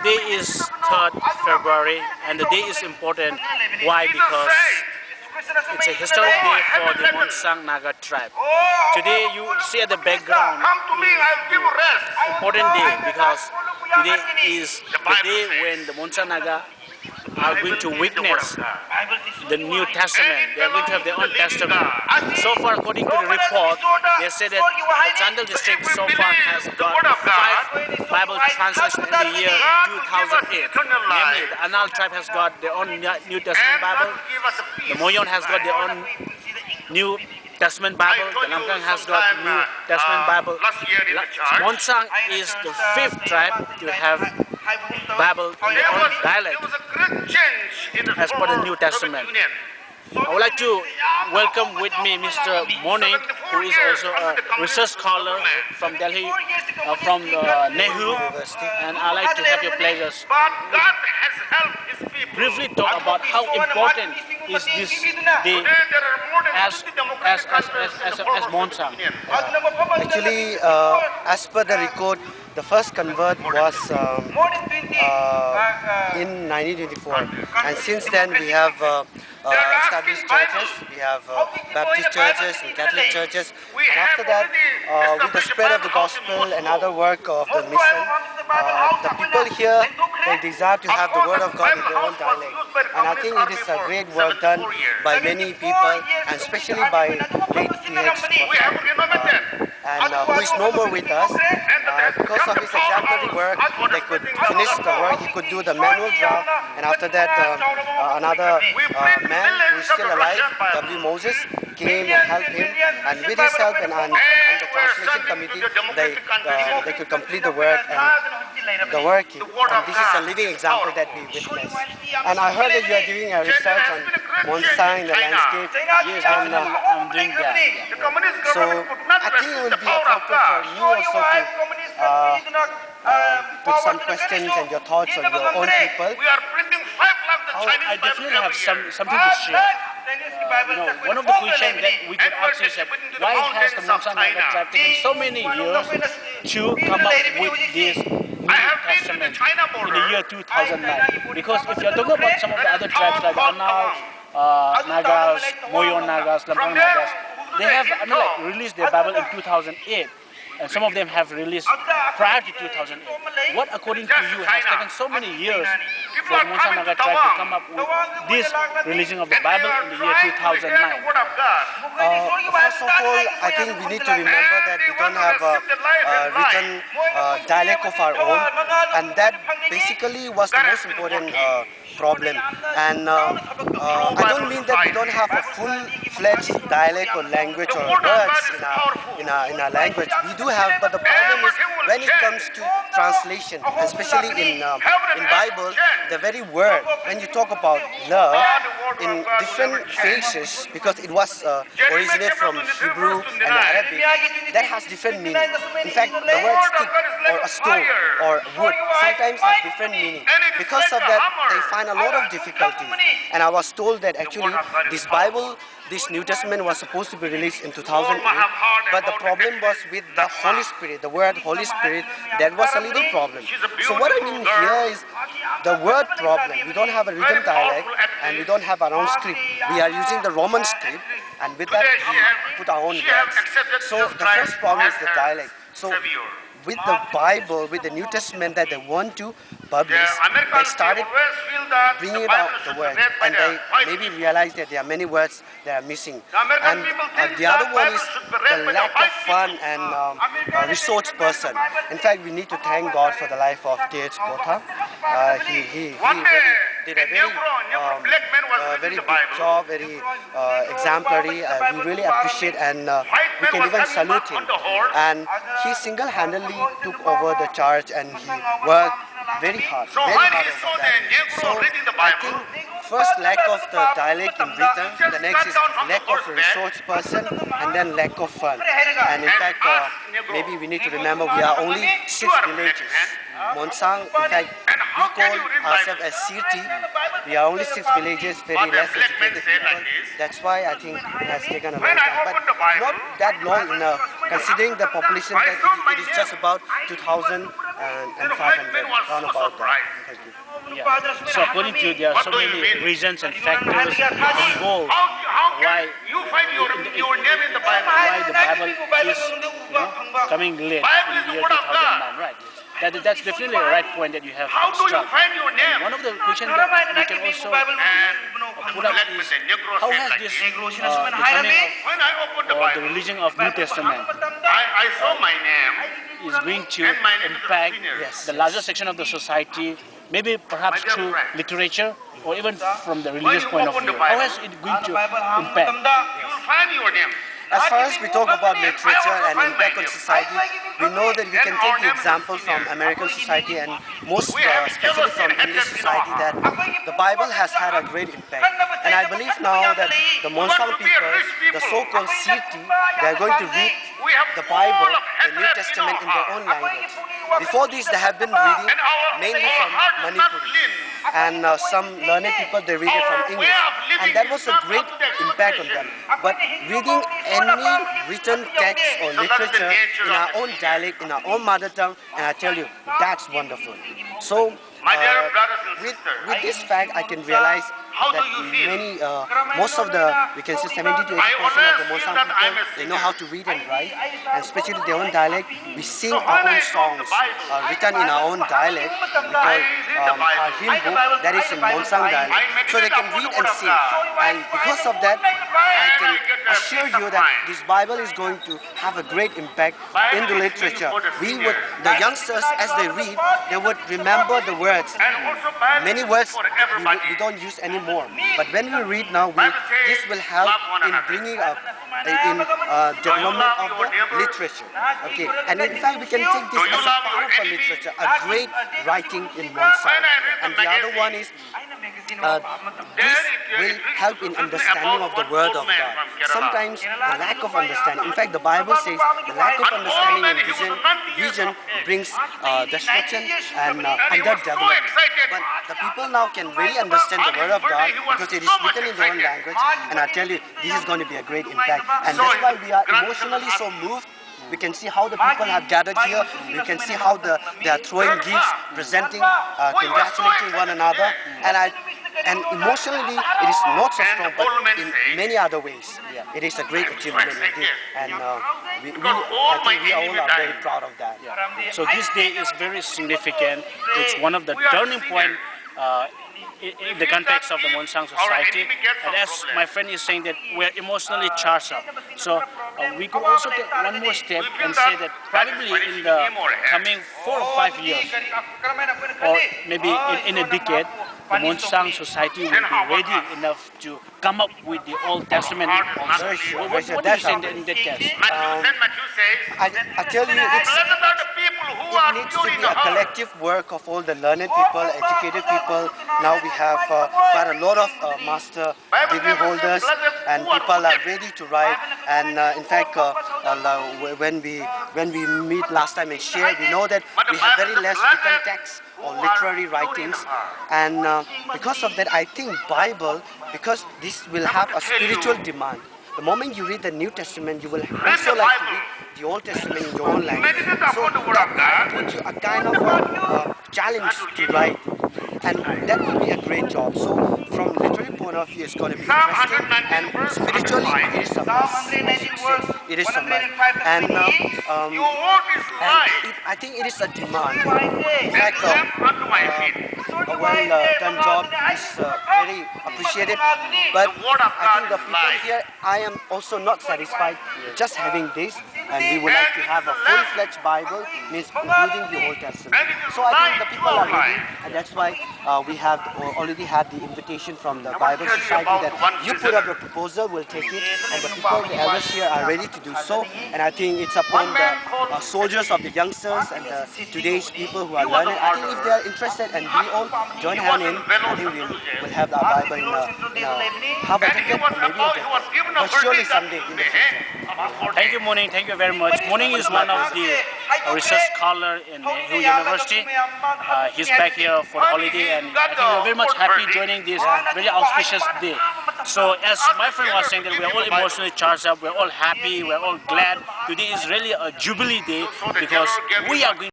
Today is 3rd February and the day is important. Why? Because it's a historic day for the Monsang Naga tribe. Today you see at the background is important day because today is the day when the Monsang Naga are going to witness the New Testament. They are going to have their own testament. So far, according to the report, they said that the Chandel district so far has got 5 Bible translations in the year 2008. Namely, the Anal tribe has got their own New Testament Bible. The Moyon has got their own New Testament Bible. The Lamkang has got New Testament Bible. Monsang is the 5th tribe to have Bible in their own dialect as per the New Testament. I would like to welcome with me Mr. Morning, who is also a research scholar from Delhi, from Nehru University, and I'd like to have your pleasures. Briefly talk about how important is this day as Monsang. Actually, as per the record, the first convert was in 1924, and since then we have established churches. We have Baptist churches and Catholic churches, and after that, with the spread of the gospel and other work of the mission, the people here, they desire to have the word of God in their own dialect, and I think it is a great work done by many people, and especially by late T.H. and who is no more with us. Because of his exemplary work, they could finish the work. He could do the manual draft, and after that, another man who is still alive, W. Moses, came and helped him, and with his help and the translation committee, they could complete the work and the working. And this is a living example that we witness. And I heard that you are doing a research on Monsang, the landscape. Yes, I'm doing that. Yeah. So I think it will be appropriate for you also to put some questions and your thoughts on your own people. I definitely have something to share. One of the questions that we could ask is that why has the Monsang Naga tribe taken so many years to come up with this New Testament in the year 2009? Because if you're talking about some of the other tribes like Anal Nagas, Moyon Nagas, Lamkang Nagas, they have released their Bible in 2008. And some of them have released prior to 2008. What, according to you, has taken so many years for Monsang Naga tribe to come up with this releasing of the Bible in the year 2009? First of all, I think we need to remember that we don't have a written dialect of our own, and that basically was the most important problem. And I don't mean that we don't have a full-fledged dialect or language or words in our language. We do have, but the problem is when it comes to translation, especially in Bible, the very word, when you talk about love in different phases, because it was originated from Hebrew and Arabic, that has different meaning. In fact, the word stick or a stone or wood sometimes have different meaning. Because of that, they find a lot of difficulties. And I was told that actually this Bible, this New Testament was supposed to be released in 2008, but the problem was with the Holy Spirit, the word Holy Spirit, that was a little problem. So what I mean here is the word problem. We don't have a written dialect and we don't have our own script. We are using the Roman script, and with that we put our own words. So the first problem is the dialect. So with the Bible, with the New Testament that they want to publish, they started bringing out the word, and they maybe realized that there are many words that are missing. And the other one is the lack of fun and resource person. In fact, we need to thank God for the life of T.H. Botha. He really did a very big job, very exemplary. We really appreciate, and we can even salute him. And he single-handedly took over the church, and he worked very hard over that. So I think first lack of the dialect in written, the next is lack of a resource person, and then lack of fun. And in fact, maybe we need to remember we are only 6 villages. Monsang, in fact, we call ourselves as Sirti. We are only 6 villages, very less educated people. That's why I think it has taken a long time. But not that long enough, considering the population that it is just about 2,000 and 500, round about that. Thank you. Yeah. So according to you, there are so many reasons and factors involved why you find your name in the Bible. why the Bible is coming late in the year 2009, right? That's definitely a right point that you have How do you struck. find your name? One of the questions that we can also put up is how has this the coming When I opened the of or the Bible, religion of New Testament I saw my name. is going to And my name is impact Yes. the larger section of the society, maybe perhaps My dear through friend. literature or even from the When religious you point of open view. the How Bible, is it going to impact? You will find your name. As far as we talk about literature and impact on society, we know that we can take the example from American society and most especially from English society that the Bible has had a great impact. And I believe now that the Monsang people, the so-called Siti, they are going to read the Bible, the New Testament in their own language. Before this, they have been reading mainly from Manipuri. And some learned people, they read it from English. And that was a great impact on them. But reading any written text or literature in our own dialect, in our own mother tongue, and I tell you, that's wonderful. So, My dear brothers and with sisters, this fact, I can realize How do that you feel? many, most of the, we can say 70 to 80% I of the always Monsang feel that I'm people, a they know how to read and write, and especially their own dialect. We sing So our when own I read the songs Bible, written in our own dialect. We call read the Bible. our hymn book that is in Monsang dialect, so they can read and sing. And because of that, I can assure you that this Bible is going to have a great impact in the literature. The youngsters, as they read, they would remember the words. and also Bible Many is words for everybody. we don't use anymore. But when we read now, this will help in bringing up in development of the literature. Okay, and in fact, we can take this as a powerful literature, a great writing in one side. And the other one is this will help in understanding of the Word of God. Sometimes the lack of understanding. In fact, the Bible says the lack of understanding and vision brings destruction and underdevelopment. But the people now can really understand the Word of God because it is written in their own language. And I tell you, this is going to be a great impact. And that's why we are emotionally so moved. We can see how the people have gathered here. We can see how they are throwing gifts, presenting, congratulating one another. And emotionally, it is not so strong, but in many other ways, it is a great achievement indeed. And I think we all are very proud of that. So this day is very significant. It's one of the turning point in the context of the Monsang society. And as my friend is saying that we're emotionally charged up. So we could also take one more step and say that probably in the coming 4 or 5 years, or maybe in a decade, the Monsang society will be ready enough to come up with the Old Testament also. Very sure, What very do sure. you That's say how in that case? Matthew says, I tell you, blessed are the people who it are needs to pure in be the a heart. collective work of all the learned people, educated people. Now we have quite a lot of master degree holders, and people are ready to write. And in fact, when we meet last time and share, we know that we have very less written text or literary writings, and because of that, I think Bible, because this will have a spiritual demand. The moment you read the New Testament, you will also like to read the Old Testament in your own language. So that puts you a kind of a challenge to write, and that will be a great job. So from literary point of view, it's going to be interesting, and spiritually, it is a must. It is a must, and Your word is life. I think it is a demand. In And fact, lamp unto my feet. a well-done job is very appreciated, but I think the people here, I am also not satisfied just having this, and we would like to have a full-fledged Bible, means including the Old Testament. So I think the people are ready, and that's why we have already had the invitation from the Bible Society that you put up a proposal, we'll take it, and the people, the elders here are ready to do so, and I think it's upon the soldiers of the youngsters and today's people who are learning. I think if they are interested and we all join hand in, I think we'll have our Bible in half a decade or maybe a decade, but surely someday in the future. Thank you, Moning. Thank you very much. Moning is one of the research scholar in Hill University. He's back here for the holiday, and I think we're very much happy joining this very auspicious day. So as my friend was saying, that we're all emotionally charged up, we're all happy, we're all glad. Today is really a jubilee day because we are going